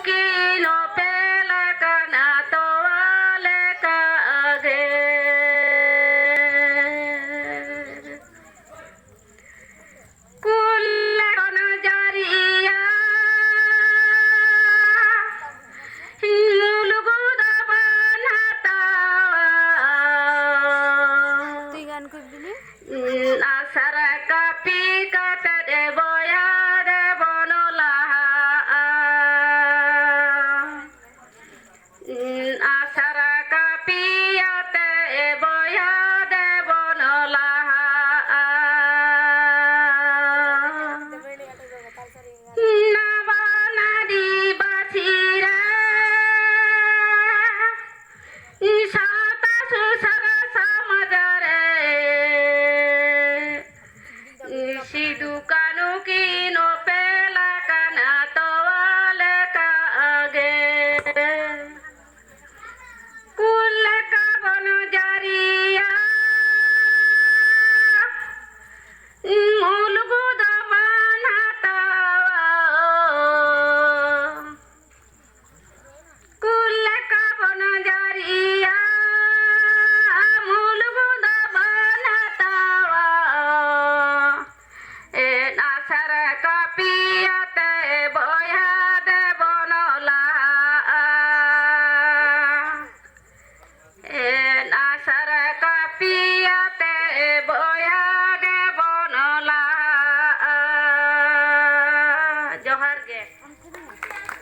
kino pela kana to ale ka age kulle kono jariya mulugu da banata তুই গান করবি না? asara kapi kata de boya de bonolaha asara kapi ate boya de bonolaha nabana di basira sata susara samadare sidu kanu kino pela kana to ale ka age kulle ka bono jariya mulgu da manata kulle ka bono jariya mulgu da manata en asara kapiyate boya de bonola en asara kapiyate boya de bonola johar ge